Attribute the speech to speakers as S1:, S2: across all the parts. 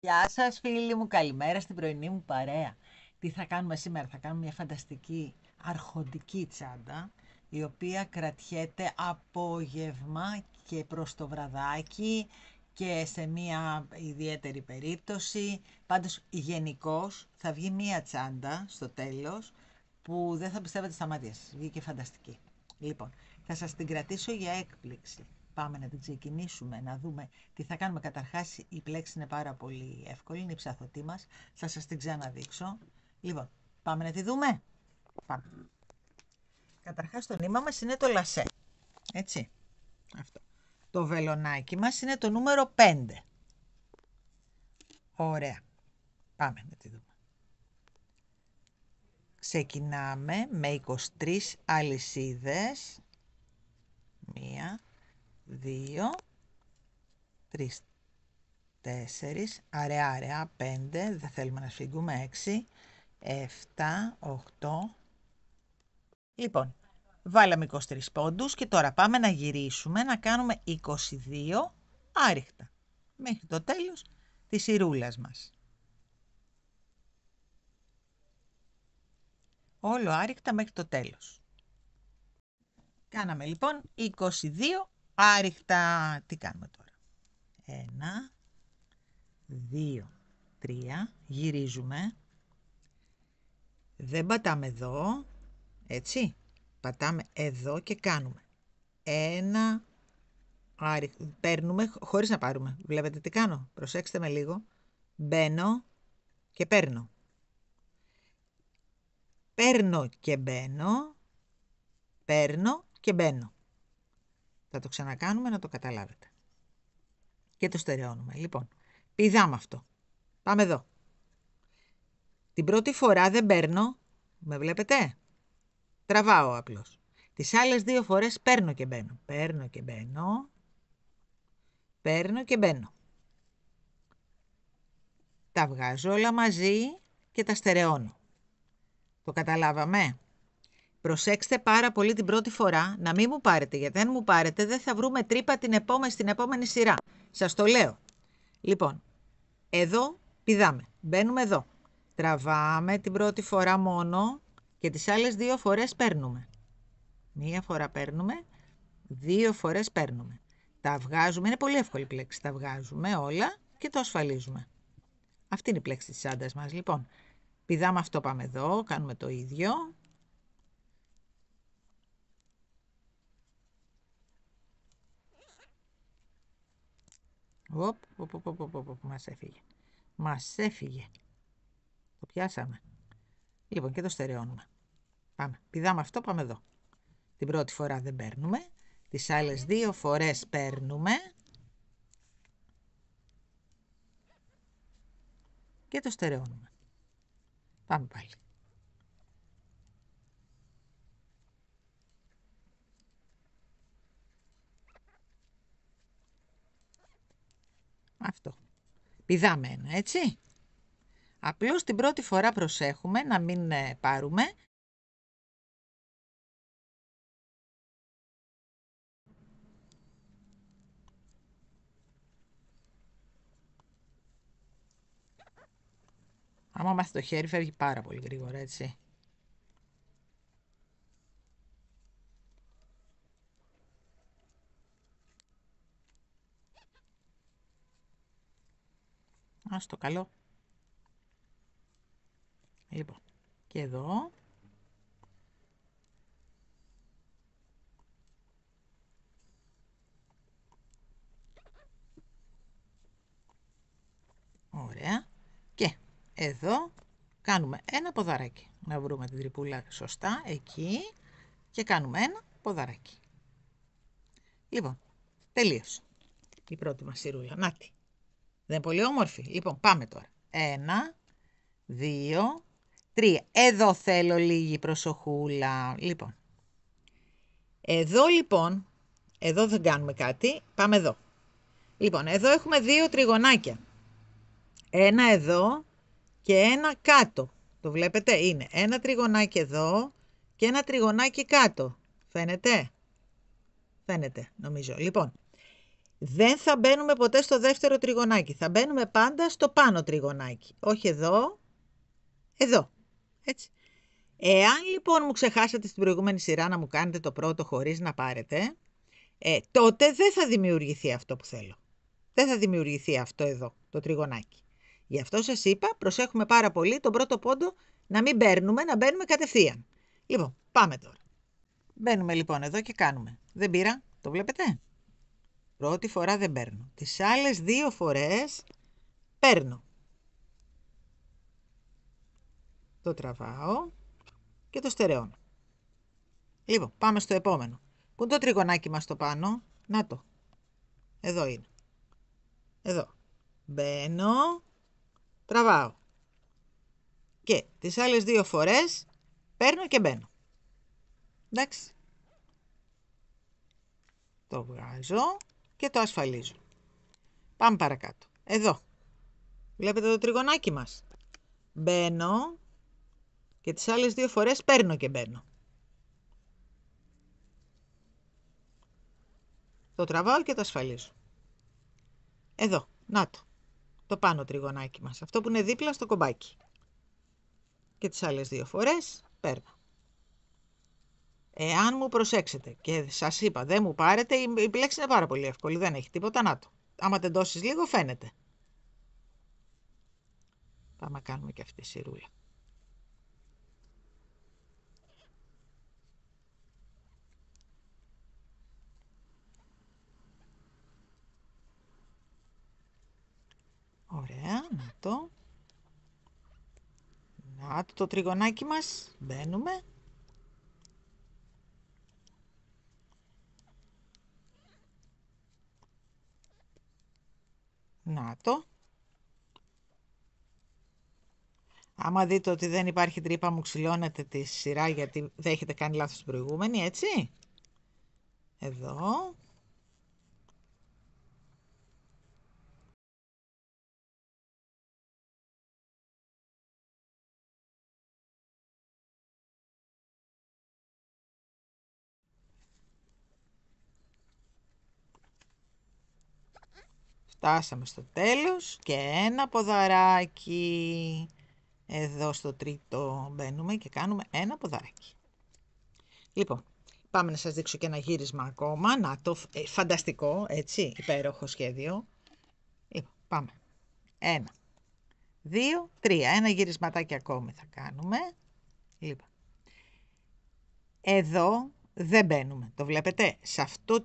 S1: Γεια σας φίλοι μου, καλημέρα στην πρωινή μου παρέα. Τι θα κάνουμε σήμερα? Θα κάνουμε μια φανταστική αρχοντική τσάντα, η οποία κρατιέται απόγευμα και προς το βραδάκι και σε μια ιδιαίτερη περίπτωση. Πάντως γενικώς θα βγει μια τσάντα στο τέλος που δεν θα πιστεύετε στα μάτια σας. Βγήκε φανταστική. Λοιπόν, θα σας την κρατήσω για έκπληξη. Πάμε να την ξεκινήσουμε, να δούμε τι θα κάνουμε. Καταρχάς η πλέξη είναι πάρα πολύ εύκολη, είναι η ψαθωτή μας. Θα σας την ξαναδείξω. Λοιπόν, πάμε να τη δούμε. Πάμε. Καταρχάς το νήμα μας είναι το λασέ. Έτσι. Αυτό. Το βελονάκι μας είναι το νούμερο 5. Ωραία. Πάμε να τη δούμε. Ξεκινάμε με 23 αλυσίδες. 1, 2, 3, 4, αραιά, 5, δεν θέλουμε να σφίγγουμε, 6, 7, 8. Λοιπόν, βάλαμε 23 πόντους και τώρα πάμε να γυρίσουμε, να κάνουμε 22 άριχτα μέχρι το τέλος της σειρούλας μας. Όλο άριχτα μέχρι το τέλος. Κάναμε λοιπόν 22 άριχτα. Τι κάνουμε τώρα? 1, 2, 3, γυρίζουμε. Δεν πατάμε εδώ, έτσι. Πατάμε εδώ και κάνουμε ένα άριχτο. Παίρνουμε χωρίς να πάρουμε. Βλέπετε τι κάνω? Προσέξτε με λίγο. Μπαίνω και παίρνω. Παίρνω και μπαίνω. Παίρνω και μπαίνω. Θα το ξανακάνουμε να το καταλάβετε. Και το στερεώνουμε. Λοιπόν, πηδάμε αυτό. Πάμε εδώ. Την πρώτη φορά δεν παίρνω. Με βλέπετε? Τραβάω απλώς. Τις άλλες δύο φορές παίρνω και μπαίνω. Παίρνω και μπαίνω. Παίρνω και μπαίνω. Τα βγάζω όλα μαζί και τα στερεώνω. Το καταλάβαμε? Προσέξτε πάρα πολύ την πρώτη φορά να μην μου πάρετε, γιατί αν μου πάρετε δεν θα βρούμε τρύπα στην επόμενη σειρά. Σας το λέω. Λοιπόν, εδώ πηδάμε. Μπαίνουμε εδώ. Τραβάμε την πρώτη φορά μόνο και τις άλλες δύο φορές παίρνουμε. Μία φορά παίρνουμε, δύο φορές παίρνουμε. Τα βγάζουμε, είναι πολύ εύκολη πλέξη. Τα βγάζουμε όλα και το ασφαλίζουμε. Αυτή είναι η πλέξη της τσάντας μας. Λοιπόν, πηδάμε αυτό, πάμε εδώ, κάνουμε το ίδιο. Μας έφυγε. Μας έφυγε. Το πιάσαμε. Λοιπόν, και το στερεώνουμε. Πάμε. Πηδάμε αυτό, πάμε εδώ. Την πρώτη φορά δεν παίρνουμε. Τις άλλες δύο φορές παίρνουμε. Και το στερεώνουμε. Πάμε πάλι. Αυτό. Πηδάμε ένα, έτσι. Απλώς την πρώτη φορά προσέχουμε να μην πάρουμε. Άμα μάθει το χέρι φεύγει πάρα πολύ γρήγορα, έτσι. Ας το καλό. Λοιπόν, και εδώ. Ωραία. Και εδώ κάνουμε ένα ποδαράκι. Να βρούμε την τρυπούλα σωστά, εκεί. Και κάνουμε ένα ποδαράκι. Λοιπόν, τελείωσε η πρώτη μας σειρούλα. Νάτι. Δεν είναι πολύ όμορφη? Λοιπόν, πάμε τώρα. 1, 2, 3. Εδώ θέλω λίγη προσοχούλα. Λοιπόν, εδώ δεν κάνουμε κάτι. Πάμε εδώ. Λοιπόν, εδώ έχουμε δύο τριγωνάκια. Ένα εδώ και ένα κάτω. Το βλέπετε? Είναι ένα τριγωνάκι εδώ και ένα τριγωνάκι κάτω. Φαίνεται? Φαίνεται, νομίζω. Λοιπόν, δεν θα μπαίνουμε ποτέ στο δεύτερο τριγωνάκι. Θα μπαίνουμε πάντα στο πάνω τριγωνάκι. Όχι εδώ, εδώ. Έτσι. Εάν λοιπόν μου ξεχάσατε στην προηγούμενη σειρά να μου κάνετε το πρώτο χωρίς να πάρετε, τότε δεν θα δημιουργηθεί αυτό που θέλω. Δεν θα δημιουργηθεί αυτό εδώ, το τριγωνάκι. Γι' αυτό σας είπα, προσέχουμε πάρα πολύ τον πρώτο πόντο να μην παίρνουμε, να μπαίνουμε κατευθείαν. Λοιπόν, πάμε τώρα. Μπαίνουμε λοιπόν εδώ και κάνουμε. Δεν πήρα, το βλέπετε. Πρώτη φορά δεν παίρνω. Τις άλλες 2 φορές παίρνω. Το τραβάω και το στερεώνω. Λοιπόν, πάμε στο επόμενο. Πού είναι το τριγωνάκι μας το πάνω? Να το. Εδώ είναι. Εδώ. Μπαίνω, τραβάω. Και τις άλλες 2 φορές παίρνω και μπαίνω. Εντάξει. Το βγάζω και το ασφαλίζω. Πάμε παρακάτω. Εδώ. Βλέπετε το τριγωνάκι μας. Μπαίνω και τις άλλες 2 φορές παίρνω και μπαίνω. Το τραβάω και το ασφαλίζω. Εδώ. Να το. Το πάνω τριγωνάκι μας. Αυτό που είναι δίπλα στο κομπάκι. Και τις άλλες 2 φορές παίρνω. Εάν μου προσέξετε και σας είπα δεν μου πάρετε, η λέξη είναι πάρα πολύ εύκολη, δεν έχει τίποτα, να το. Άμα τεντώσεις λίγο φαίνεται. Πάμε να κάνουμε και αυτή τη σειρούλα. Ωραία, να το. Να το τριγωνάκι μας, μπαίνουμε. Να το. Άμα δείτε ότι δεν υπάρχει τρύπα, μου ξυλώνετε τη σειρά γιατί δεν έχετε κάνει λάθος την προηγούμενη, έτσι. Εδώ. Φτάσαμε στο τέλος και ένα ποδαράκι. Εδώ στο τρίτο μπαίνουμε και κάνουμε ένα ποδαράκι. Λοιπόν, πάμε να σας δείξω και ένα γύρισμα ακόμα. Να το, φανταστικό, έτσι, υπέροχο σχέδιο. Λοιπόν, πάμε. 1, 2, 3. Ένα γυρισματάκι ακόμη θα κάνουμε. Λοιπόν. Εδώ δεν μπαίνουμε, το βλέπετε.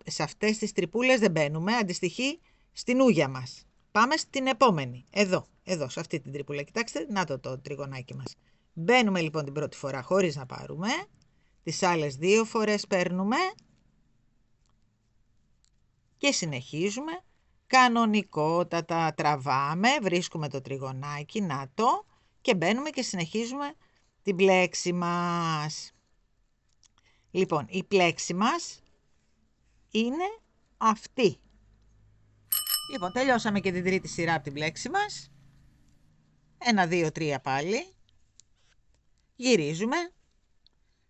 S1: Σε αυτές τις τρυπούλες δεν μπαίνουμε, αντιστοιχεί στην ούγια μας. Πάμε στην επόμενη, εδώ, σε αυτή την τρυπούλα. Κοιτάξτε, να το τριγωνάκι μας. Μπαίνουμε λοιπόν την πρώτη φορά χωρίς να πάρουμε. Τις άλλες 2 φορές παίρνουμε. Και συνεχίζουμε. Κανονικότατα τραβάμε, βρίσκουμε το τριγωνάκι, να το. Και μπαίνουμε και συνεχίζουμε την πλέξη μας. Λοιπόν, η πλέξη μας είναι αυτή. Λοιπόν, τελειώσαμε και την τρίτη σειρά από την πλέξη μας. 1, 2, 3 πάλι. Γυρίζουμε.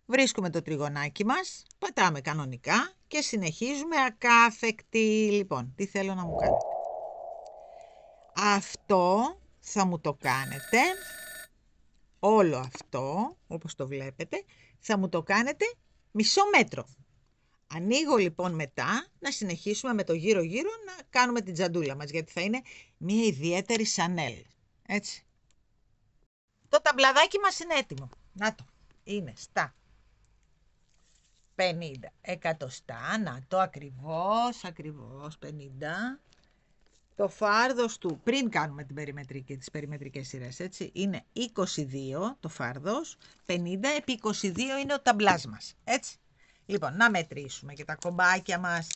S1: Βρίσκουμε το τριγωνάκι μας. Πατάμε κανονικά και συνεχίζουμε ακάθεκτη. Λοιπόν, τι θέλω να μου κάνετε. Αυτό θα μου το κάνετε. Όλο αυτό, όπως το βλέπετε, θα μου το κάνετε μισό μέτρο. Ανοίγω λοιπόν μετά να συνεχίσουμε με το γύρω-γύρω να κάνουμε την τζαντούλα μας, γιατί θα είναι μια ιδιαίτερη σανέλ. Έτσι. Το ταμπλαδάκι μας είναι έτοιμο. Να το. Είναι στα 50 εκατοστά. Να το ακριβώς 50. Το φάρδος του, πριν κάνουμε τις περιμετρικές σειρές, έτσι, είναι 22 το φάρδος, 50 επί 22 είναι ο ταμπλάς μας, έτσι. Λοιπόν, να μετρήσουμε και τα κομπάκια μας.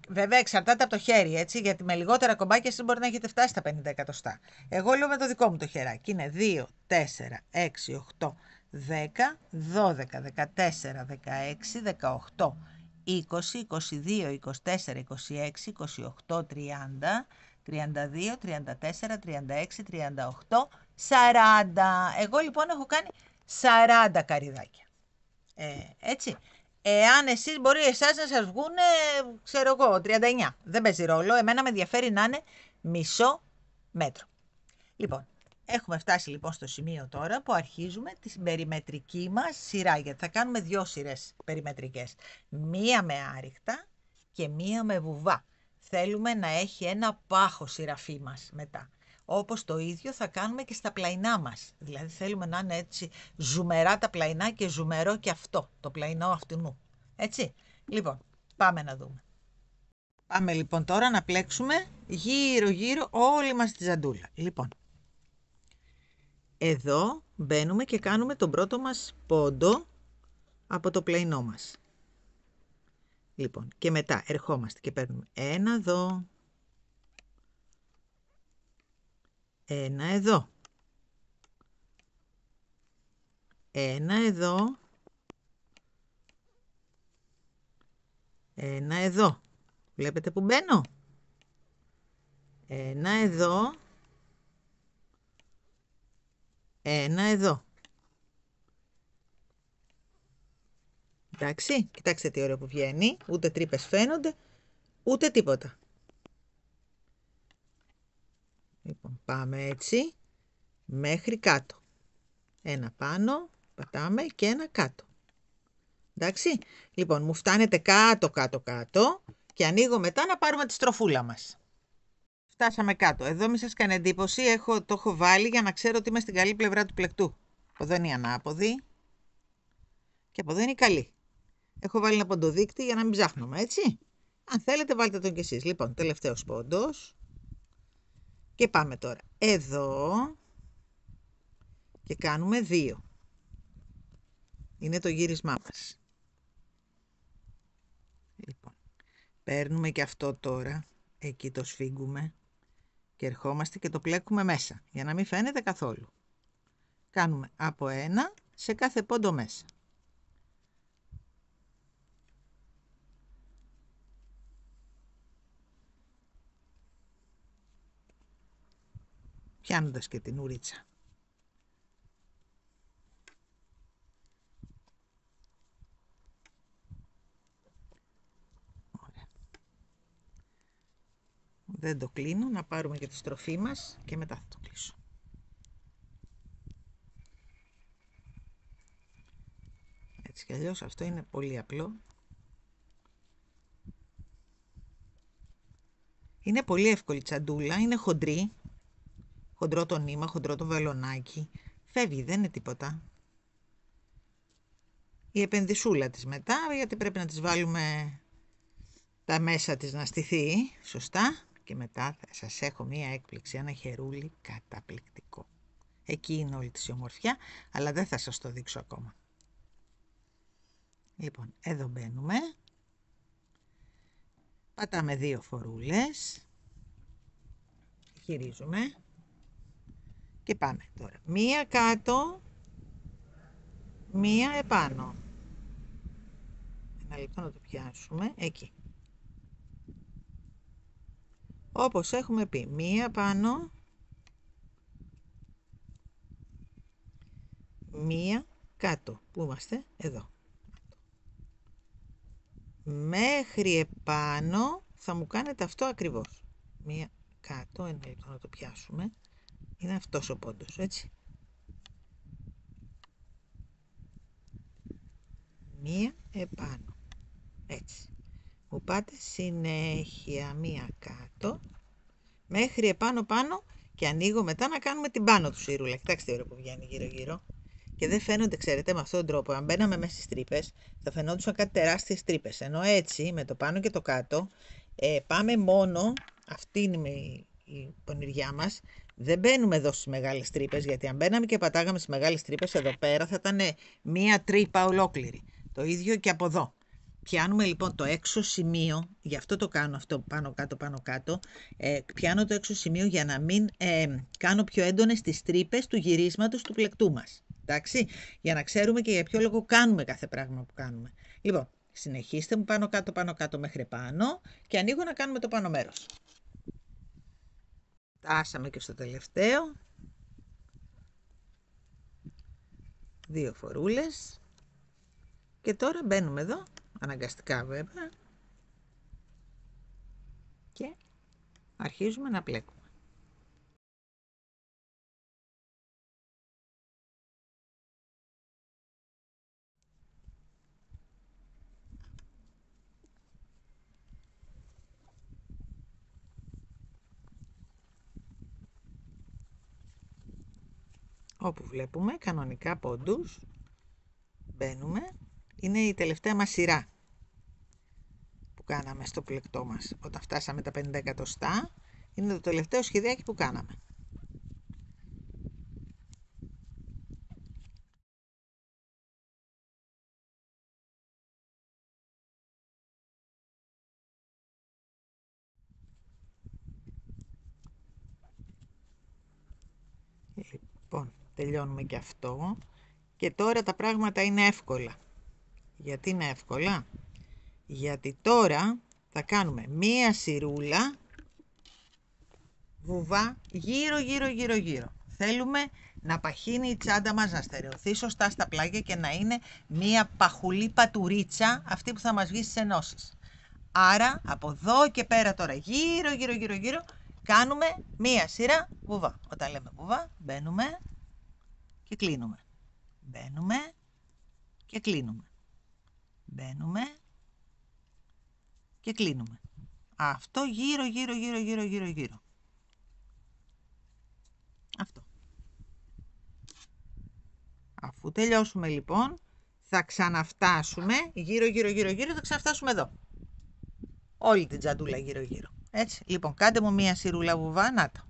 S1: Βέβαια, εξαρτάται από το χέρι, έτσι, γιατί με λιγότερα κομπάκια εσείς μπορεί να έχετε φτάσει στα 50 εκατοστά. Εγώ λέω με το δικό μου το χεράκι. Είναι 2, 4, 6, 8, 10, 12, 14, 16, 18, 20, 22, 24, 26, 28, 30, 32, 34, 36, 38, 40. Εγώ λοιπόν έχω κάνει 40 καρυδάκια. Έτσι. Εάν εσείς μπορεί εσάς να σας βγουν, ξέρω εγώ, 39. Δεν παίζει ρόλο. Εμένα με ενδιαφέρει να είναι μισό μέτρο. Λοιπόν, έχουμε φτάσει λοιπόν στο σημείο τώρα που αρχίζουμε την περιμετρική μας σειρά. Γιατί θα κάνουμε 2 σειρές περιμετρικές. Μία με άριχτα και μία με βουβά. Θέλουμε να έχει ένα πάχο σειραφή μας μετά. Όπως το ίδιο θα κάνουμε και στα πλαϊνά μας. Δηλαδή θέλουμε να είναι έτσι ζουμερά τα πλαϊνά και ζουμερό και αυτό, το πλαϊνό αυτού. Έτσι. Λοιπόν, πάμε να δούμε. Πάμε λοιπόν τώρα να πλέξουμε γύρω-γύρω όλη μας τη ζαντούλα. Λοιπόν, εδώ μπαίνουμε και κάνουμε τον πρώτο μας πόντο από το πλαϊνό μας. Λοιπόν, και μετά ερχόμαστε και παίρνουμε ένα εδώ, ένα εδώ, ένα εδώ, ένα εδώ. Βλέπετε που μπαίνω? Ένα εδώ, ένα εδώ. Εντάξει, κοιτάξτε τι ωραίο που βγαίνει. Ούτε τρύπες φαίνονται, ούτε τίποτα. Λοιπόν, πάμε έτσι μέχρι κάτω. Ένα πάνω, πατάμε και ένα κάτω. Εντάξει, λοιπόν, μου φτάνετε κάτω, κάτω, κάτω και ανοίγω μετά να πάρουμε τη στροφούλα μας. Φτάσαμε κάτω. Εδώ μη σας κάνει εντύπωση, το έχω βάλει για να ξέρω ότι είμαι στην καλή πλευρά του πλεκτού. Από εδώ είναι η ανάποδη και από εδώ είναι η καλή. Έχω βάλει ένα ποντοδείκτη για να μην ψάχνουμε, έτσι. Αν θέλετε βάλτε τον κι εσείς. Λοιπόν, τελευταίος πόντος. Και πάμε τώρα εδώ και κάνουμε 2. Είναι το γύρισμά μας. Λοιπόν, παίρνουμε και αυτό τώρα, εκεί το σφίγγουμε και ερχόμαστε και το πλέκουμε μέσα, για να μην φαίνεται καθόλου. Κάνουμε από 1 σε κάθε πόντο μέσα. Πιάνοντας και την ουρίτσα. Ωραία. Δεν το κλείνω, να πάρουμε και τη στροφή μας και μετά θα το κλείσω. Έτσι κι αλλιώς αυτό είναι πολύ απλό. Είναι πολύ εύκολη τσαντούλα, είναι χοντρή. Χοντρό το νήμα, χοντρό το βελονάκι. Φεύγει, δεν είναι τίποτα. Η επενδυσούλα της μετά, γιατί πρέπει να της βάλουμε τα μέσα της να στηθεί σωστά. Και μετά θα σας έχω μία έκπληξη, ένα χερούλι καταπληκτικό. Εκεί είναι όλη της η ομορφιά, αλλά δεν θα σας το δείξω ακόμα. Λοιπόν, εδώ μπαίνουμε. Πατάμε 2 φορούλες. Γυρίζουμε. Και πάμε τώρα. Μία κάτω, μία επάνω. Ένα λεπτό να το πιάσουμε. Εκεί. Όπως έχουμε πει, μία πάνω, μία κάτω. Πού είμαστε? Εδώ. Μέχρι επάνω θα μου κάνετε αυτό ακριβώς. Μία κάτω, ένα λεπτό να το πιάσουμε. Είναι αυτός ο πόντος, έτσι. Μία επάνω. Έτσι. Μου πάτε συνέχεια μία κάτω. Μέχρι επάνω πάνω και ανοίγω μετά να κάνουμε την πάνω του σιρούλα. Κοιτάξτε τι ώρα που βγαίνει γύρω-γύρω. Και δεν φαίνονται, ξέρετε, με αυτόν τον τρόπο. Αν μπαίναμε μέσα στις τρύπες, θα φαινόντουσαν κάτι τεράστιες τρύπες. Ενώ έτσι, με το πάνω και το κάτω, πάμε μόνο, αυτή είναι η πονηριά μας, δεν μπαίνουμε εδώ στις μεγάλες τρύπες, γιατί αν μπαίναμε και πατάγαμε στις μεγάλες τρύπες, εδώ πέρα θα ήταν μία τρύπα ολόκληρη. Το ίδιο και από εδώ. Πιάνουμε λοιπόν το έξω σημείο, γι' αυτό το κάνω αυτό πάνω κάτω, πιάνω το έξω σημείο για να μην κάνω πιο έντονες τις τρύπες του γυρίσματος του πλεκτού μας. Εντάξει, για να ξέρουμε και για ποιο λόγο κάνουμε κάθε πράγμα που κάνουμε. Λοιπόν, συνεχίστε μου πάνω κάτω μέχρι πάνω και ανοίγω να κάνουμε το πάνω μέρος. Φτάσαμε και στο τελευταίο. 2 φορούλες. Και τώρα μπαίνουμε εδώ, αναγκαστικά βέβαια, και αρχίζουμε να πλέκουμε. Όπου βλέπουμε κανονικά πόντους, μπαίνουμε, είναι η τελευταία μας σειρά που κάναμε στο πλεκτό μας. Όταν φτάσαμε τα 50 εκατοστά, είναι το τελευταίο σχεδιάκι που κάναμε. Λοιπόν, τελειώνουμε και αυτό. Και τώρα τα πράγματα είναι εύκολα. Γιατί είναι εύκολα? Γιατί τώρα θα κάνουμε μία σειρούλα βουβά γύρω. Θέλουμε να παχύνει η τσάντα μας, να στερεωθεί σωστά στα πλάγια και να είναι μία παχουλή πατουρίτσα, αυτή που θα μας βγει στις ενώσεις. Άρα από εδώ και πέρα τώρα γύρω κάνουμε μία σειρά βουβά. Όταν λέμε βουβά, μπαίνουμε και κλείνουμε. Μπαίνουμε και κλείνουμε. Μπαίνουμε και κλείνουμε. Αυτό γύρω. Αυτό. Αφού τελειώσουμε λοιπόν, θα ξαναφτάσουμε γύρω, θα ξαναφτάσουμε εδώ. Όλη την τζαντούλα γύρω. Έτσι, λοιπόν, κάντε μου μία σειρούλα βουβά, να το.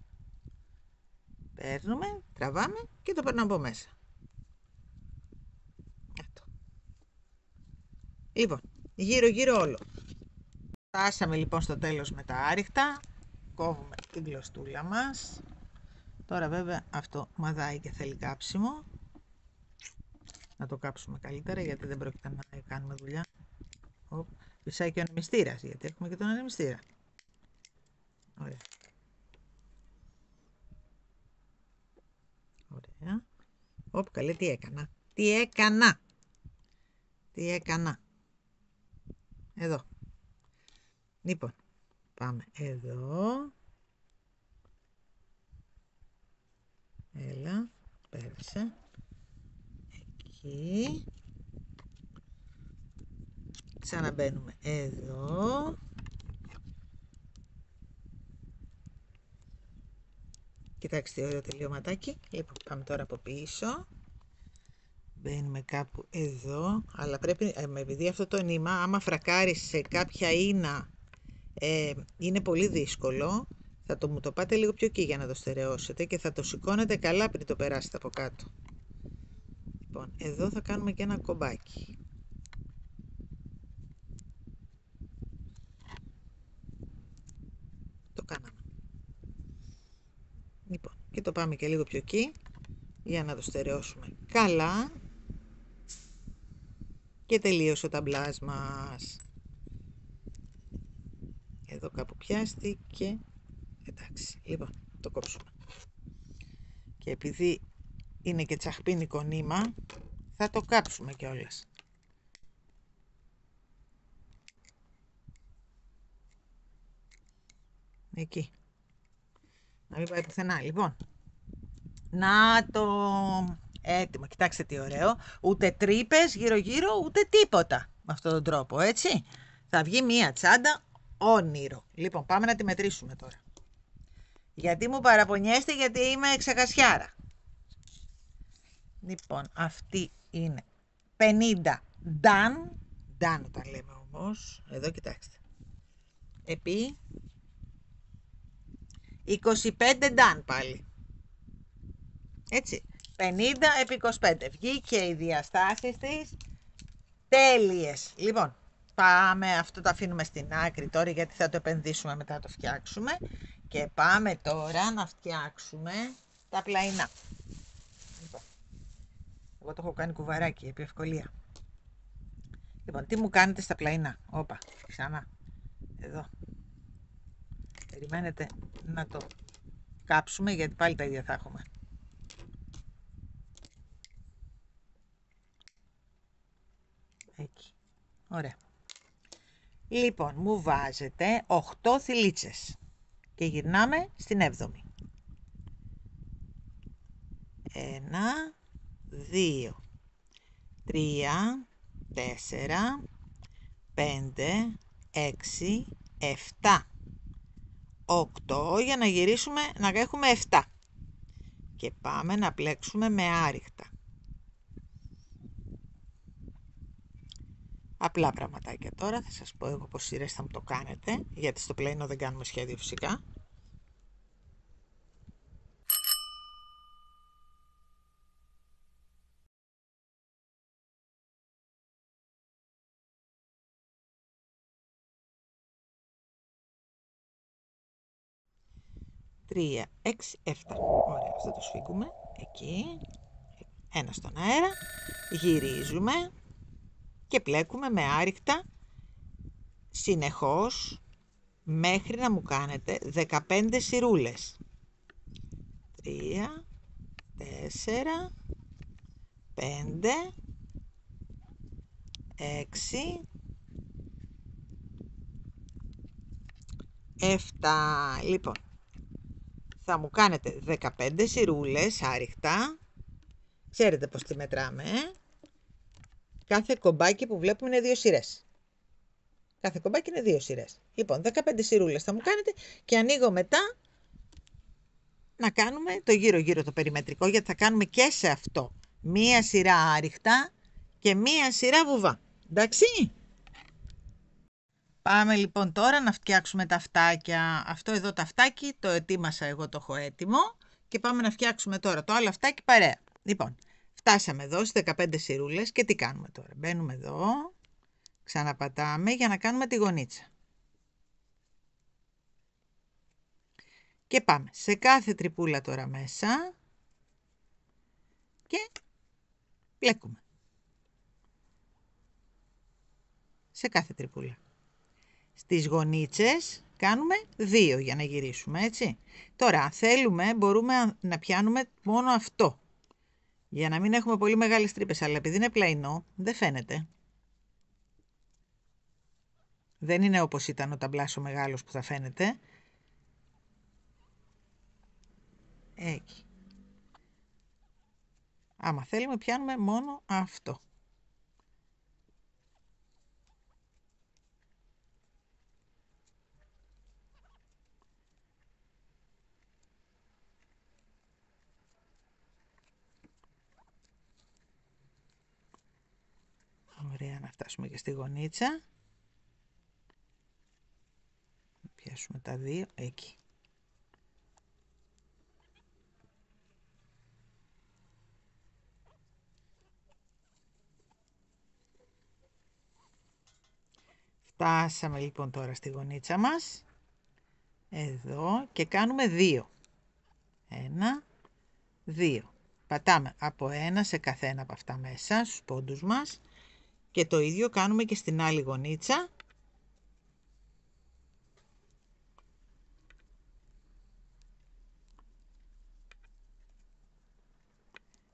S1: Παίρνουμε, τραβάμε και το περνάμε από μέσα. Αυτό. Λοιπόν, γύρω όλο. Φτάσαμε λοιπόν στο τέλος με τα άριχτα. Κόβουμε την κλωστούλα μας. Τώρα βέβαια αυτό μαδάει και θέλει κάψιμο. Να το κάψουμε καλύτερα, γιατί δεν πρόκειται να κάνουμε δουλειά. Φυσάει και ο ανεμιστήρας, γιατί έχουμε και τον ανεμιστήρα. Ωραία. Καλέ, τι έκανα. Εδώ. Λοιπόν, πάμε εδώ. Έλα, πέρασε. Εκεί. Ξαναμπαίνουμε εδώ. Κοιτάξτε τι ωραίο τελειωματάκι. Λοιπόν, πάμε τώρα από πίσω. Μπαίνουμε κάπου εδώ. Αλλά πρέπει, επειδή αυτό το νήμα, άμα φρακάρεις σε κάποια ίνα, είναι πολύ δύσκολο. Θα μου το πάτε λίγο πιο εκεί για να το στερεώσετε και θα το σηκώνετε καλά πριν το περάσετε από κάτω. Λοιπόν, εδώ θα κάνουμε και ένα κομπάκι. Το κάναμε. Λοιπόν, και το πάμε και λίγο πιο εκεί για να το στερεώσουμε καλά. Και τελείωσε ο ταμπλάς μας. Εδώ κάπου πιάστηκε. Εντάξει, λοιπόν, το κόψουμε. Και επειδή είναι και τσαχπίνικο νήμα, θα το κάψουμε κιόλας. Εκεί. Να μην πάει πουθενά. Λοιπόν, να το... έτοιμο. Κοιτάξτε τι ωραίο. Ούτε τρύπες γύρω, ούτε τίποτα. Με αυτόν τον τρόπο, έτσι. Θα βγει μία τσάντα όνειρο. Λοιπόν, πάμε να τη μετρήσουμε τώρα. Γιατί μου παραπονιέστε, γιατί είμαι ξεχασιάρα. Λοιπόν, αυτή είναι 50 ντάν. Ντάν τα λέμε όμως. Εδώ κοιτάξτε. Επί 25 ντάν πάλι. Έτσι. 50 επί 25. Βγήκε οι διαστάσεις της τέλειες. Λοιπόν, πάμε, αυτό το αφήνουμε στην άκρη τώρα, γιατί θα το επενδύσουμε μετά, το φτιάξουμε. Και πάμε τώρα να φτιάξουμε τα πλαϊνά. Λοιπόν, εγώ το έχω κάνει κουβαράκι επί ευκολία. Λοιπόν, τι μου κάνετε στα πλαϊνά? Όπα, ξανά. Εδώ. Περιμένετε να το κάψουμε, γιατί πάλι τα ίδια θα έχουμε. Εκεί. Ωραία. Λοιπόν, μου βάζετε 8 θηλίτσες και γυρνάμε στην 7η. 1, 2, 3, 4, 5, 6, 7, 8 για να γυρίσουμε να έχουμε 7 και πάμε να πλέξουμε με άριχτα. Απλά πραγματάκια τώρα, θα σας πω εγώ πως σειρές θα μου το κάνετε, γιατί στο πλέινο δεν κάνουμε σχέδιο φυσικά. Τρία, 6, 7. Ωραία, αυτό το σφίγγουμε. Εκεί. Ένα στον αέρα. Γυρίζουμε και πλέκουμε με άριχτα συνεχώς μέχρι να μου κάνετε 15 σειρούλες. 3, 4, 5, 6, 7. Λοιπόν, θα μου κάνετε 15 σειρούλες άριχτα. Ξέρετε πως τη μετράμε, Κάθε κομπάκι που βλέπουμε είναι 2 σειρές. Κάθε κομπάκι είναι 2 σειρές. Λοιπόν, 15 σειρούλες θα μου κάνετε και ανοίγω μετά να κάνουμε το γύρω-γύρω το περιμετρικό, γιατί θα κάνουμε και σε αυτό μία σειρά άριχτα και μία σειρά βουβά. Εντάξει? Πάμε λοιπόν τώρα να φτιάξουμε τα αυτάκια. Αυτό εδώ το αυτάκι το ετοίμασα εγώ, το έχω έτοιμο. Και πάμε να φτιάξουμε τώρα το άλλο αυτάκι παρέα. Λοιπόν, φτάσαμε εδώ στις 15 σειρούλες και τι κάνουμε τώρα? Μπαίνουμε εδώ, ξαναπατάμε για να κάνουμε τη γωνίτσα. Και πάμε σε κάθε τρυπούλα τώρα μέσα και πλέκουμε. Σε κάθε τρυπούλα. Στις γωνίτσες κάνουμε 2 για να γυρίσουμε, έτσι. Τώρα, αν θέλουμε, μπορούμε να πιάνουμε μόνο αυτό. Για να μην έχουμε πολύ μεγάλες τρύπες, αλλά επειδή είναι πλαϊνό, δεν φαίνεται. Δεν είναι όπως ήταν ο ταμπλάς ο μεγάλος που θα φαίνεται. Εκεί. Άμα θέλουμε, πιάνουμε μόνο αυτό. Ωραία, να φτάσουμε και στη γωνίτσα. Να πιάσουμε τα 2, εκεί. Φτάσαμε λοιπόν τώρα στη γωνίτσα μας. Εδώ και κάνουμε 2. 1, 2. Πατάμε από 1 σε καθένα από αυτά μέσα, στους πόντους μας. Και το ίδιο κάνουμε και στην άλλη γωνίτσα.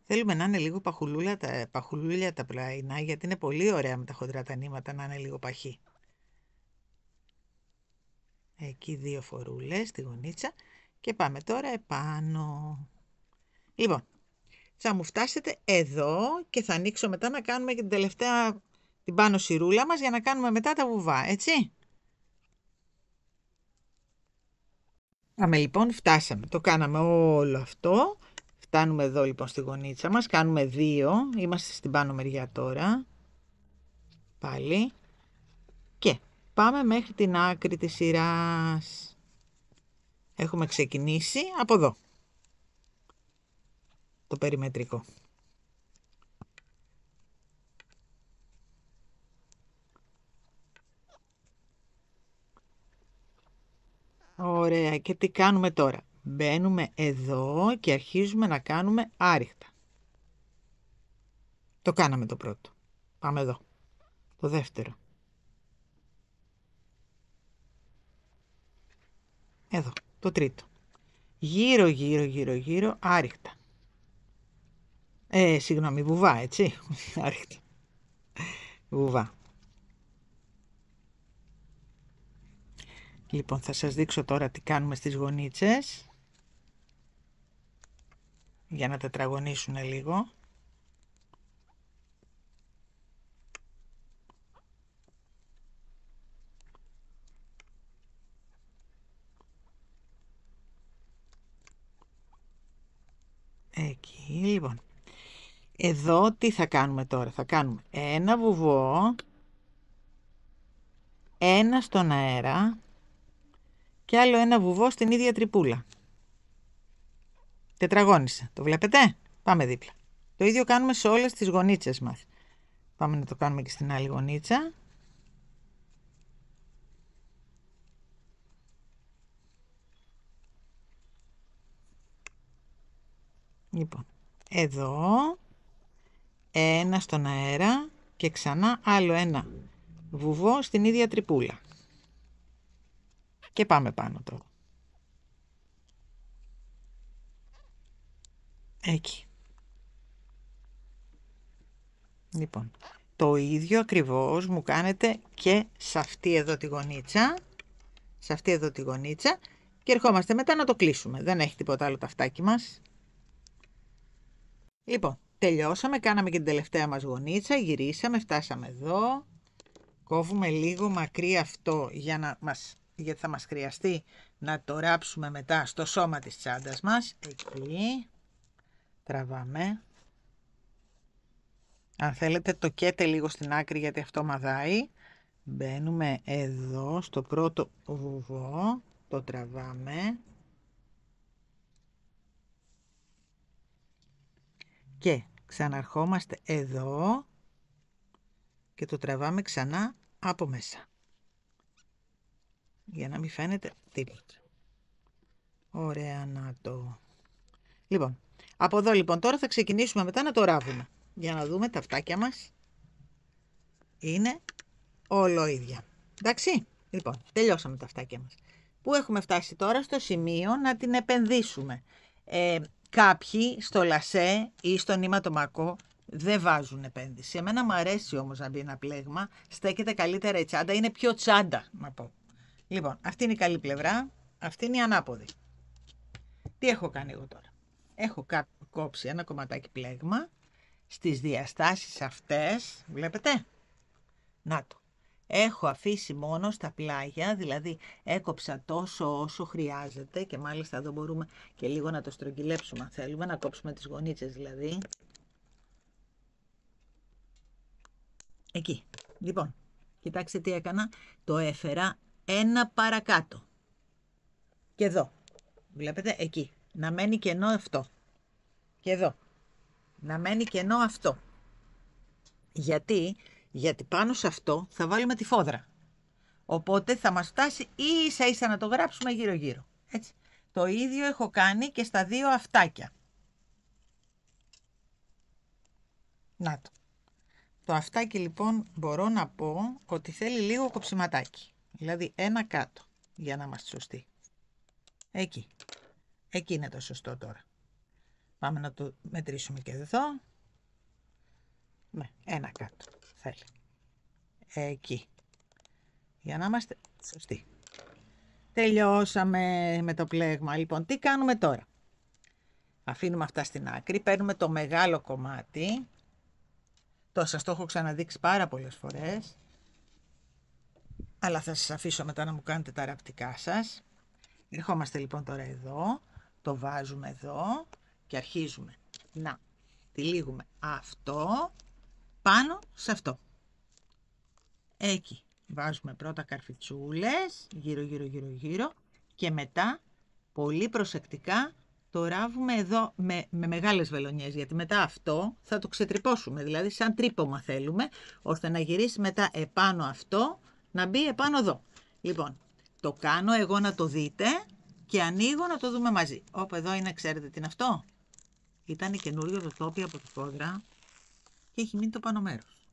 S1: Θέλουμε να είναι λίγο παχουλούλια τα πλαϊνά, γιατί είναι πολύ ωραία με τα χοντρά τα νήματα να είναι λίγο παχύ. Εκεί 2 φορούλες στη γωνίτσα και πάμε τώρα επάνω. Λοιπόν, θα μου φτάσετε εδώ και θα ανοίξω μετά να κάνουμε και την τελευταία, την πάνω σειρούλα μας, για να κάνουμε μετά τα βουβά, έτσι. Πάμε λοιπόν, φτάσαμε, το κάναμε όλο αυτό. Φτάνουμε εδώ λοιπόν στη γωνίτσα μας, κάνουμε 2, είμαστε στην πάνω μεριά τώρα. Πάλι. Και πάμε μέχρι την άκρη της σειράς. Έχουμε ξεκινήσει από εδώ. Το περιμετρικό. Ωραία, και τι κάνουμε τώρα? Μπαίνουμε εδώ και αρχίζουμε να κάνουμε άριχτα. Το κάναμε το πρώτο. Πάμε εδώ. Το δεύτερο. Εδώ. Το τρίτο. Γύρω, γύρω, γύρω, γύρω, άριχτα. Συγγνώμη, βουβά, έτσι. Άριχτα. βουβά. Λοιπόν, θα σας δείξω τώρα τι κάνουμε στις γωνίτσες για να τετραγωνίσουν λίγο. Εκεί, λοιπόν. Εδώ τι θα κάνουμε τώρα? Θα κάνουμε ένα βουβό, ένα στον αέρα και άλλο ένα βουβό στην ίδια τρυπούλα. Τετραγώνισε. Το βλέπετε? Πάμε δίπλα. Το ίδιο κάνουμε σε όλες τις γωνίτσες μας. Πάμε να το κάνουμε και στην άλλη γωνίτσα. Λοιπόν, εδώ ένα στον αέρα και ξανά άλλο ένα βουβό στην ίδια τρυπούλα. Και πάμε πάνω τώρα. Εκεί. Λοιπόν, το ίδιο ακριβώς μου κάνετε και σε αυτή εδώ τη γωνίτσα. Σε αυτή εδώ τη γωνίτσα. Και ερχόμαστε μετά να το κλείσουμε. Δεν έχει τίποτα άλλο το αυτάκι μας. Λοιπόν, τελειώσαμε. Κάναμε και την τελευταία μας γωνίτσα. Γυρίσαμε, φτάσαμε εδώ. Κόβουμε λίγο μακρύ αυτό γιατί θα μας χρειαστεί να το ράψουμε μετά στο σώμα της τσάντας μας. Εκεί. Τραβάμε. Αν θέλετε το καίτε λίγο στην άκρη γιατί αυτό μαδάει. Μπαίνουμε εδώ στο πρώτο βουβό. Το τραβάμε. Και ξαναρχόμαστε εδώ. Και το τραβάμε ξανά από μέσα. Για να μην φαίνεται τίποτα. Ωραία να το... Λοιπόν, από εδώ λοιπόν τώρα θα ξεκινήσουμε μετά να το ράβουμε. Για να δούμε τα αυτάκια μας. Είναι ολόιδια. Εντάξει, λοιπόν, τελειώσαμε τα αυτάκια μας. Πού έχουμε φτάσει τώρα? Στο σημείο να την επενδύσουμε. Κάποιοι στο λασέ ή στο νήματομακό δεν βάζουν επένδυση. Εμένα μου αρέσει όμως να μπει ένα πλέγμα. Στέκεται καλύτερα η τσάντα. Είναι πιο τσάντα να πω. Λοιπόν, αυτή είναι η καλή πλευρά. Αυτή είναι η ανάποδη. Τι έχω κάνει εγώ τώρα? Έχω κόψει ένα κομματάκι πλέγμα στις διαστάσεις αυτές. Βλέπετε? Να το. Έχω αφήσει μόνο στα πλάγια, δηλαδή έκοψα τόσο όσο χρειάζεται και μάλιστα εδώ μπορούμε και λίγο να το στρογγυλέψουμε αν θέλουμε, να κόψουμε τις γωνίτσες δηλαδή. Εκεί. Λοιπόν, κοιτάξτε τι έκανα. Το έφερα ένα παρακάτω. Και εδώ. Βλέπετε, εκεί. Να μένει κενό αυτό. Και εδώ. Να μένει κενό αυτό. Γιατί πάνω σε αυτό θα βάλουμε τη φόδρα. Οπότε θα μας φτάσει ίσα ίσα να το γράψουμε γύρω γύρω. Έτσι. Το ίδιο έχω κάνει και στα δύο αυτάκια. Να το. Το αυτάκι λοιπόν μπορώ να πω ότι θέλει λίγο κοψιματάκι. Δηλαδή ένα κάτω για να είμαστε σωστοί. Εκεί. Εκεί είναι το σωστό τώρα. Πάμε να το μετρήσουμε και εδώ. Ναι, ένα κάτω θέλει. Εκεί. Για να είμαστε σωστοί. Τελειώσαμε με το πλέγμα. Λοιπόν, τι κάνουμε τώρα? Αφήνουμε αυτά στην άκρη. Παίρνουμε το μεγάλο κομμάτι. Σας το έχω ξαναδείξει πάρα πολλές φορές. Αλλά θα σας αφήσω μετά να μου κάνετε τα ραπτικά σας. Ερχόμαστε λοιπόν τώρα εδώ. Το βάζουμε εδώ. Και αρχίζουμε να τυλίγουμε αυτό πάνω σε αυτό. Εκεί. Βάζουμε πρώτα καρφιτσούλες, γύρω και μετά πολύ προσεκτικά το ράβουμε εδώ με μεγάλες βελονιές, γιατί μετά αυτό θα το ξετρυπώσουμε, δηλαδή σαν τρύπωμα θέλουμε, ώστε να γυρίσει μετά επάνω αυτό, να μπει επάνω εδώ. Λοιπόν, το κάνω εγώ να το δείτε και ανοίγω να το δούμε μαζί. Όπου εδώ είναι, ξέρετε τι είναι αυτό? Ήταν καινούριο το τόπι από τη φόδρα και έχει μείνει το πάνω μέρος,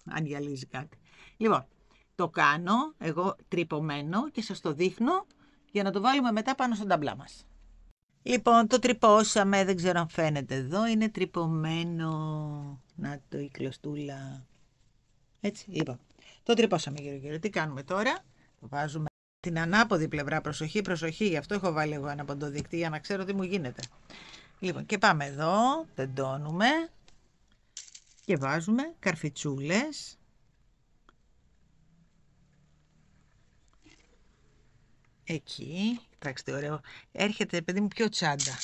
S1: αν γυαλίζει κάτι. Λοιπόν, το κάνω εγώ τρυπωμένο και σας το δείχνω για να το βάλουμε μετά πάνω στον ταμπλά μας. Λοιπόν, το τρυπώσαμε, δεν ξέρω αν φαίνεται εδώ, είναι τρυπωμένο. Να το η κλωστούλα. Έτσι, λοιπόν. Το τρυπώσαμε γύρω-γύρω. Τι κάνουμε τώρα? Το βάζουμε την ανάποδη πλευρά. Προσοχή, προσοχή. Γι' αυτό έχω βάλει εγώ ένα ποντοδείκτη για να ξέρω τι μου γίνεται. Λοιπόν, και πάμε εδώ. Τεντώνουμε. Και βάζουμε καρφιτσούλες. Εκεί. Κοιτάξτε, ωραίο. Έρχεται, παιδί μου, πιο τσάντα.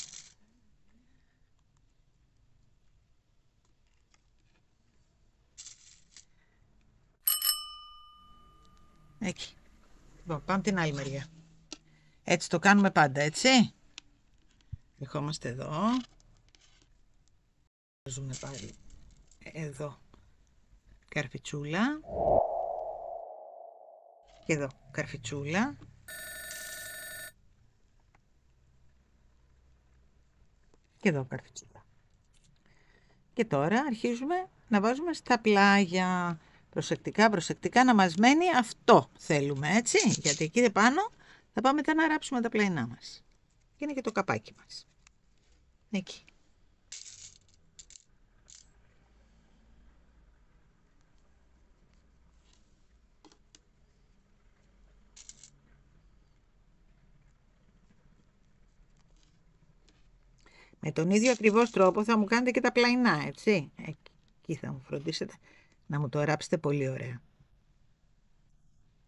S1: Εκεί. Λοιπόν, πάμε την άλλη μεριά. Έτσι το κάνουμε πάντα, έτσι. Ερχόμαστε εδώ. Βάζουμε πάλι εδώ καρφιτσούλα. Και εδώ καρφιτσούλα. Και εδώ καρφιτσούλα. Και τώρα αρχίζουμε να βάζουμε στα πλάγια. Προσεκτικά, προσεκτικά να μας μένει αυτό θέλουμε, έτσι. Γιατί εκεί πάνω θα πάμε μετά να ράψουμε τα πλαϊνά μας. Και είναι και το καπάκι μας. Εκεί. Με τον ίδιο ακριβώς τρόπο θα μου κάνετε και τα πλαϊνά, έτσι. Εκεί θα μου φροντίσετε να μου το ράψετε πολύ ωραία.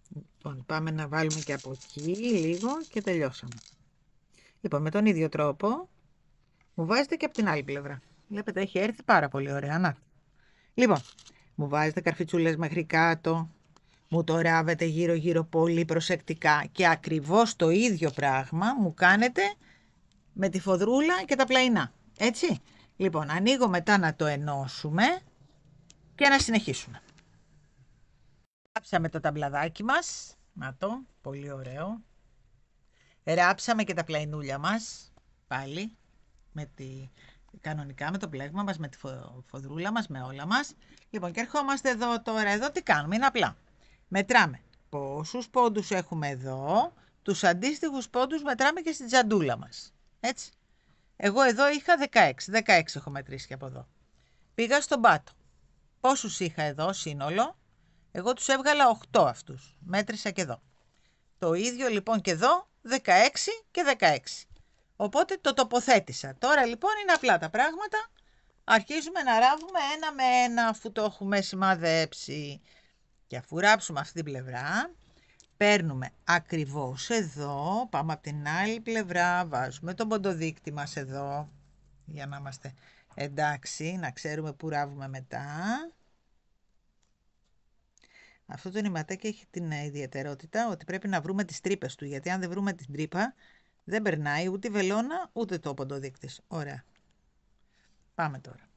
S1: Λοιπόν, πάμε να βάλουμε και από εκεί λίγο και τελειώσαμε. Λοιπόν, με τον ίδιο τρόπο μου βάζετε και από την άλλη πλευρά. Βλέπετε, έχει έρθει πάρα πολύ ωραία. Να. Λοιπόν, μου βάζετε καρφιτσούλες μέχρι κάτω. Μου το ράβετε γύρω-γύρω πολύ προσεκτικά. Και ακριβώς το ίδιο πράγμα μου κάνετε με τη φοδρούλα και τα πλαϊνά. Έτσι. Λοιπόν, ανοίγω μετά να το ενώσουμε και να συνεχίσουμε. Ράψαμε το ταμπλαδάκι μας. Να το, πολύ ωραίο. Ράψαμε και τα πλαϊνούλια μας. Πάλι. Κανονικά με το πλέγμα μας, με τη φοδρούλα μας, με όλα μας. Λοιπόν, και ερχόμαστε εδώ τώρα. Εδώ τι κάνουμε? Είναι απλά. Μετράμε πόσους πόντους έχουμε εδώ. Τους αντίστοιχους πόντους μετράμε και στην τσαντούλα μας. Έτσι. Εγώ εδώ είχα 16. 16 έχω μετρήσει και από εδώ. Πήγα στον πάτο. Πόσους είχα εδώ σύνολο? Εγώ τους έβγαλα 8 αυτούς. Μέτρησα και εδώ. Το ίδιο λοιπόν και εδώ, 16 και 16. Οπότε το τοποθέτησα. Τώρα λοιπόν είναι απλά τα πράγματα. Αρχίζουμε να ράβουμε ένα με ένα αφού το έχουμε σημαδέψει. Και αφού ράψουμε αυτή την πλευρά, παίρνουμε ακριβώς εδώ, πάμε από την άλλη πλευρά, βάζουμε τον ποντοδείκτη μας εδώ, για να είμαστε εντάξει, να ξέρουμε που ράβουμε μετά. Αυτό το νηματάκι έχει την ιδιαιτερότητα ότι πρέπει να βρούμε τις τρύπες του, γιατί αν δεν βρούμε την τρύπα, δεν περνάει ούτε η βελόνα, ούτε το ποντοδείκτης. Ωραία. Πάμε τώρα.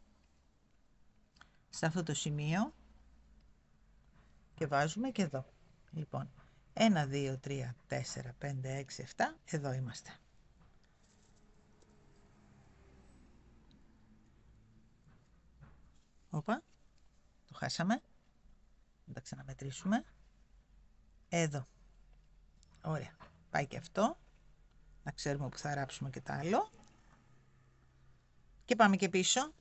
S1: Σε αυτό το σημείο και βάζουμε και εδώ. Λοιπόν, 1, 2, 3, 4, 5, 6, 7, εδώ είμαστε. Όπα, το χάσαμε. Να τα ξαναμετρήσουμε. Εδώ. Ωραία. Πάει και αυτό. Να ξέρουμε που θα ράψουμε και τα άλλο. Και πάμε και πίσω.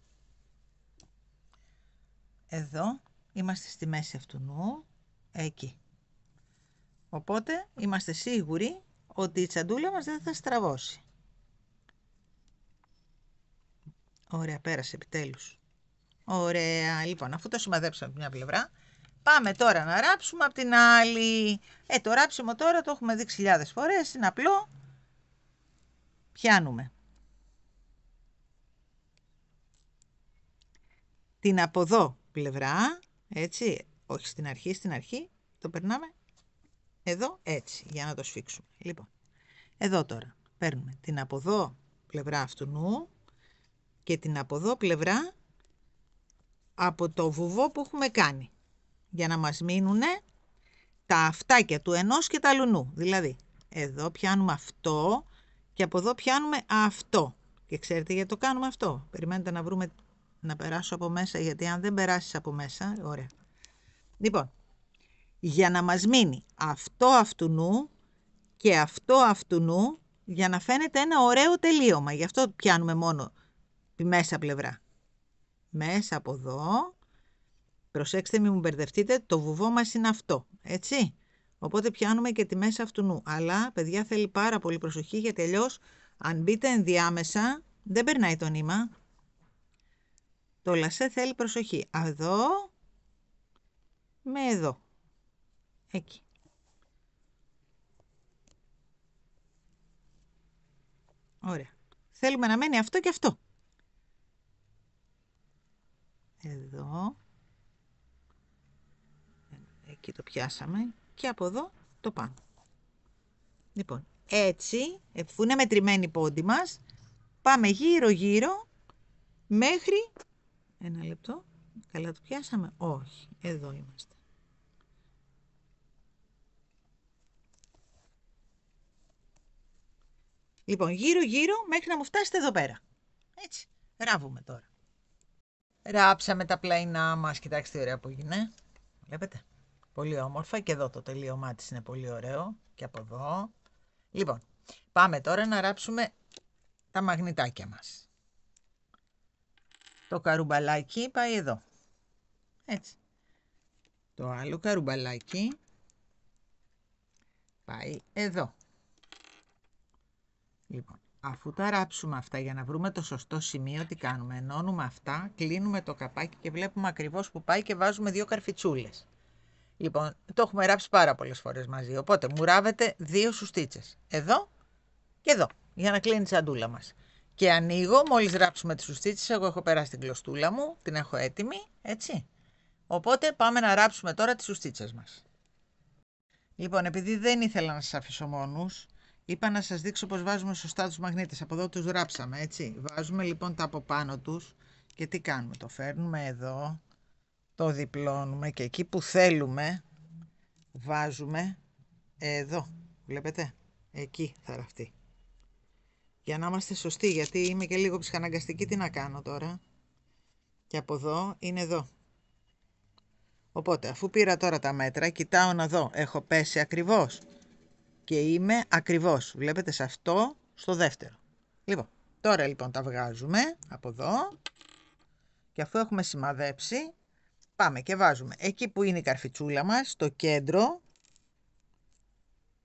S1: Εδώ. Είμαστε στη μέση αυτού νου. Εκεί. Οπότε είμαστε σίγουροι ότι η τσαντούλα μας δεν θα στραβώσει. Ωραία, πέρασε επιτέλους. Ωραία. Λοιπόν, αφού το σημαδέψαμε από μια πλευρά, πάμε τώρα να ράψουμε από την άλλη. Το ράψιμο τώρα το έχουμε δείξει χιλιάδες φορές. Είναι απλό. Πιάνουμε την από εδώ πλευρά, έτσι, όχι στην αρχή το περνάμε εδώ έτσι, για να το σφίξουμε. Λοιπόν, εδώ τώρα παίρνουμε την από εδώ πλευρά αυτού νου και την από εδώ πλευρά από το βουβό που έχουμε κάνει, για να μας μείνουν τα αυτάκια του ενός και τα άλλου νου. Δηλαδή, εδώ πιάνουμε αυτό και από εδώ πιάνουμε αυτό. Και ξέρετε γιατί το κάνουμε αυτό? Περιμένετε να βρούμε, να περάσω από μέσα, γιατί αν δεν περάσεις από μέσα, ωραία. Λοιπόν, για να μας μείνει αυτό αυτού νου και αυτό αυτού νου, για να φαίνεται ένα ωραίο τελείωμα. Γι' αυτό πιάνουμε μόνο τη μέσα πλευρά. Μέσα από εδώ Προσέξτε, μην μου μπερδευτείτε, το βουβό μας είναι αυτό, έτσι. Οπότε πιάνουμε και τη μέση αυτού νου. Αλλά, παιδιά, θέλει πάρα πολύ προσοχή, γιατί αλλιώς, αν μπείτε ενδιάμεσα, δεν περνάει το νήμα. Το λασέ θέλει προσοχή. Εδώ, με εδώ. Εκεί. Ωραία. Θέλουμε να μένει αυτό και αυτό. Εδώ. Εκεί το πιάσαμε. Και από εδώ το πάνω. Λοιπόν, έτσι, εφού είναι μετρημένη η πόντη μας, πάμε γύρω-γύρω μέχρι... Ένα λεπτό. Καλά το πιάσαμε. Όχι. Εδώ είμαστε. Λοιπόν, γύρω-γύρω μέχρι να μου φτάσετε εδώ πέρα. Έτσι. Ράβουμε τώρα. Ράψαμε τα πλαϊνά μας. Κοιτάξτε τι ωραία που έγινε. Βλέπετε. Πολύ όμορφα. Και εδώ το τελείωμά της είναι πολύ ωραίο. Και από εδώ. Λοιπόν, πάμε τώρα να ράψουμε τα μαγνητάκια μας. Το καρουμπαλάκι πάει εδώ. Έτσι. Το άλλο καρουμπαλάκι πάει εδώ. Λοιπόν, αφού τα ράψουμε αυτά για να βρούμε το σωστό σημείο, τι κάνουμε? Ενώνουμε αυτά, κλείνουμε το καπάκι και βλέπουμε ακριβώς που πάει και βάζουμε 2 καρφιτσούλες. Λοιπόν, το έχουμε ράψει πάρα πολλές φορές μαζί, οπότε μου ράβετε 2 σουστίτσες. Εδώ και εδώ, για να κλείνει η τσαντούλα μας. Και ανοίγω, μόλις ράψουμε τις σουστίτσες, εγώ έχω περάσει την κλωστούλα μου, την έχω έτοιμη, έτσι. Οπότε πάμε να ράψουμε τώρα τις σουστίτσες μας. Λοιπόν, επειδή δεν ήθελα να σας αφήσω μόνους, είπα να σας δείξω πώς βάζουμε σωστά τους μαγνήτες. Από εδώ τους ράψαμε, έτσι. Βάζουμε λοιπόν τα από πάνω τους και τι κάνουμε? Το φέρνουμε εδώ, το διπλώνουμε και εκεί που θέλουμε βάζουμε εδώ. Βλέπετε, εκεί θα ραφτεί. Για να είμαστε σωστοί, γιατί είμαι και λίγο ψυχαναγκαστική, τι να κάνω τώρα? Και από εδώ είναι εδώ. Οπότε, αφού πήρα τώρα τα μέτρα, κοιτάω να δω, έχω πέσει ακριβώς. Και είμαι ακριβώς, βλέπετε, σε αυτό, στο δεύτερο. Λοιπόν, τώρα λοιπόν τα βγάζουμε από εδώ. Και αφού έχουμε σημαδέψει, πάμε και βάζουμε εκεί που είναι η καρφιτσούλα μας, στο κέντρο.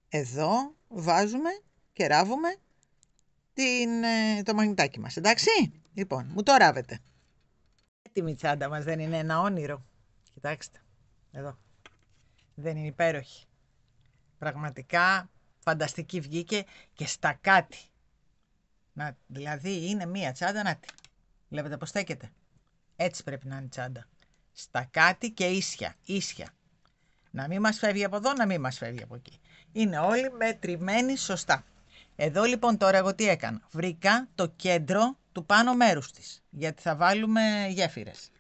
S1: Εδώ βάζουμε και ράβουμε το μαγνητάκι μας, εντάξει? Λοιπόν, μου το ράβετε. Έτοιμη η τσάντα μας, δεν είναι ένα όνειρο? Κοιτάξτε, εδώ. Δεν είναι υπέροχη? Πραγματικά φανταστική βγήκε και στα κάτι. Να, δηλαδή είναι μία τσάντα, να τη. Βλέπετε πως στέκεται? Έτσι πρέπει να είναι η τσάντα. Στα κάτι και ίσια, ίσια. Να μην μας φεύγει από εδώ, να μην μας φεύγει από εκεί. Είναι όλοι μετρημένοι σωστά. Εδώ λοιπόν τώρα εγώ τι έκανα? Βρήκα το κέντρο του πάνω μέρους της, γιατί θα βάλουμε γέφυρες.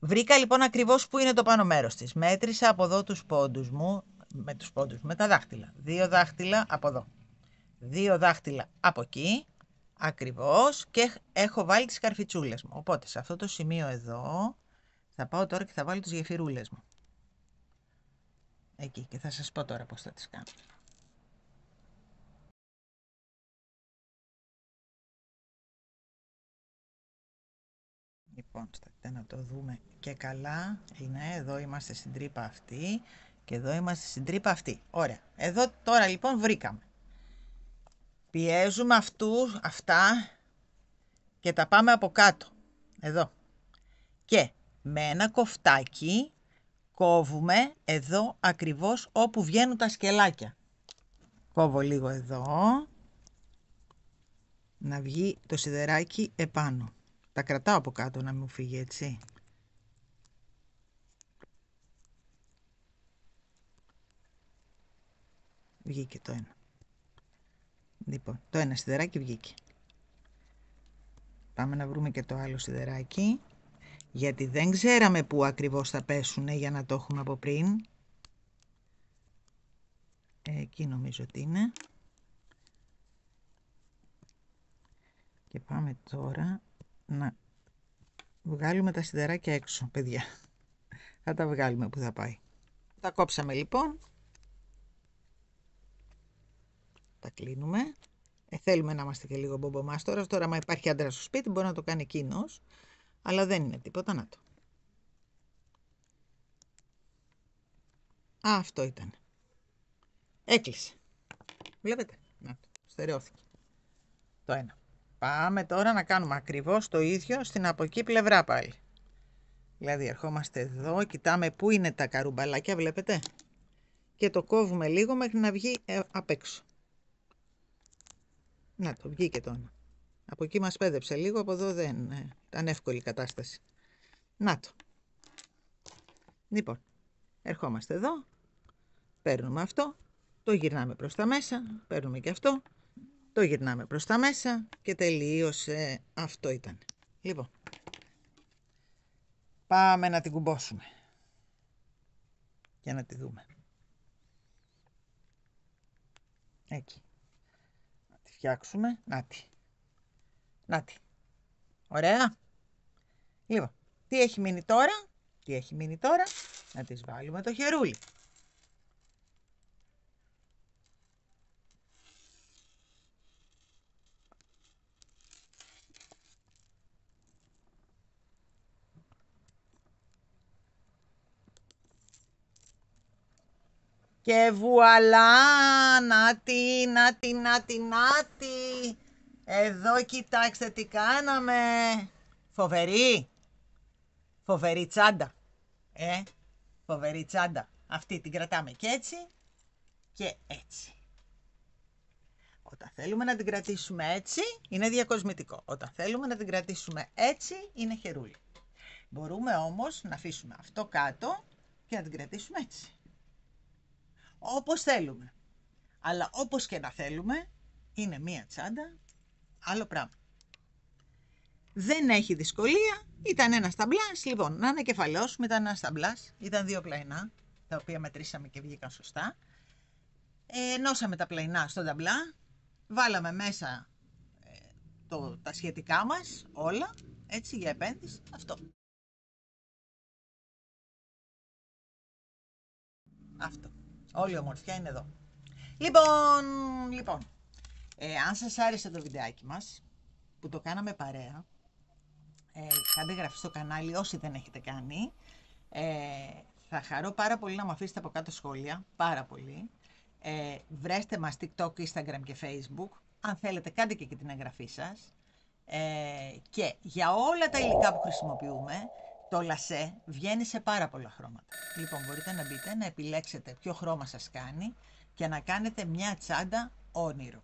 S1: Βρήκα λοιπόν ακριβώς που είναι το πάνω μέρος της. Μέτρησα από εδώ τους πόντους μου, με τα δάχτυλα. 2 δάχτυλα από εδώ. 2 δάχτυλα από εκεί, ακριβώς, και έχω βάλει τις καρφιτσούλες μου. Οπότε σε αυτό το σημείο εδώ θα πάω τώρα και θα βάλω τις γεφυρούλες μου. Εκεί, και θα σας πω τώρα πώς θα τις κάνω. Λοιπόν, να το δούμε και καλά. Είναι, εδώ είμαστε στην τρύπα αυτή και εδώ είμαστε στην τρύπα αυτή. Ωραία. Εδώ τώρα λοιπόν βρήκαμε. Πιέζουμε αυτά και τα πάμε από κάτω. Εδώ. Και με ένα κοφτάκι κόβουμε εδώ ακριβώς όπου βγαίνουν τα σκελάκια. Κόβω λίγο εδώ. Να βγει το σιδεράκι επάνω. Τα κρατάω από κάτω να μην μου φύγει, έτσι. Βγήκε το ένα. Λοιπόν, το ένα σιδεράκι βγήκε. Πάμε να βρούμε και το άλλο σιδεράκι. Γιατί δεν ξέραμε πού ακριβώς θα πέσουν για να το έχουμε από πριν. Εκεί νομίζω ότι είναι. Και πάμε τώρα να βγάλουμε τα σιδεράκια έξω, παιδιά. Θα τα βγάλουμε που θα πάει. Τα κόψαμε λοιπόν. Τα κλείνουμε. Θέλουμε να είμαστε και λίγο μπομπομάστορας. Τώρα, άμα υπάρχει άντρα στο σπίτι, μπορεί να το κάνει εκείνος. Αλλά δεν είναι τίποτα, να το. Αυτό ήταν. Έκλεισε. Βλέπετε. Να το. Στερεώθηκε. Το ένα. Πάμε τώρα να κάνουμε ακριβώς το ίδιο στην από εκεί πλευρά πάλι. Δηλαδή ερχόμαστε εδώ, κοιτάμε πού είναι τα καρουμπαλάκια, βλέπετε. Και το κόβουμε λίγο μέχρι να βγει απ' έξω. Να το, βγήκε το ένα. Από εκεί μας πέδεψε λίγο, από εδώ δεν ήταν εύκολη η κατάσταση. Να το. Λοιπόν, ερχόμαστε εδώ, παίρνουμε αυτό, το γυρνάμε προς τα μέσα, παίρνουμε και αυτό, το γυρνάμε προς τα μέσα και τελείωσε. Αυτό ήταν. Λοιπόν, πάμε να την κουμπώσουμε για να τη δούμε. Εκεί. Να τη φτιάξουμε. Νάτι. Νάτι. Ωραία. Λοιπόν, τι έχει μείνει τώρα. Τι έχει μείνει τώρα. Να της βάλουμε το χερούλι. Και βουαλά, νάτι, νάτι, νάτι, νάτι. Εδώ κοιτάξτε τι κάναμε. Φοβερή. Φοβερή τσάντα. Φοβερή τσάντα. Αυτή την κρατάμε και έτσι και έτσι. Όταν θέλουμε να την κρατήσουμε έτσι, είναι διακοσμητικό. Όταν θέλουμε να την κρατήσουμε έτσι, είναι χερούλι. Μπορούμε όμως να αφήσουμε αυτό κάτω και να την κρατήσουμε έτσι. Όπως θέλουμε. Αλλά όπως και να θέλουμε, είναι μία τσάντα, άλλο πράγμα. Δεν έχει δυσκολία, ήταν ένας ταμπλάς, λοιπόν, να ανακεφαλαιώσουμε, ήταν ένας ταμπλάς, ήταν 2 πλαϊνά, τα οποία μετρήσαμε και βγήκαν σωστά. Ενώσαμε τα πλαϊνά στον ταμπλά, βάλαμε μέσα τα σχετικά μας, όλα, έτσι, για επένδυση, αυτό. Αυτό. Όλη η ομορφιά είναι εδώ. Λοιπόν, αν σας άρεσε το βιντεάκι μας, που το κάναμε παρέα, κάντε εγγραφή στο κανάλι όσοι δεν έχετε κάνει. Θα χαρώ πάρα πολύ να μου αφήσετε από κάτω σχόλια, πάρα πολύ. Βρέστε μας TikTok, Instagram και Facebook. Αν θέλετε κάντε και την εγγραφή σας. Και για όλα τα υλικά που χρησιμοποιούμε, το λασέ βγαίνει σε πάρα πολλά χρώματα. Λοιπόν, μπορείτε να μπείτε, να επιλέξετε ποιο χρώμα σας κάνει και να κάνετε μια τσάντα όνειρο.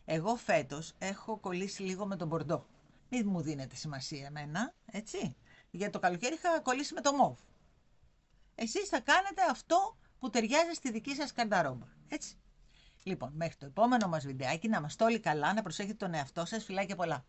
S1: Εγώ φέτος έχω κολλήσει λίγο με τον μπορντό. Μην μου δίνετε σημασία εμένα, έτσι. Για το καλοκαίρι είχα κολλήσει με το μόβ. Εσείς θα κάνετε αυτό που ταιριάζει στη δική σας καρνταρόμπα, έτσι. Λοιπόν, μέχρι το επόμενο μας βιντεάκι, να είμαστε όλοι καλά, να προσέχετε τον εαυτό σας, φιλάκια πολλά.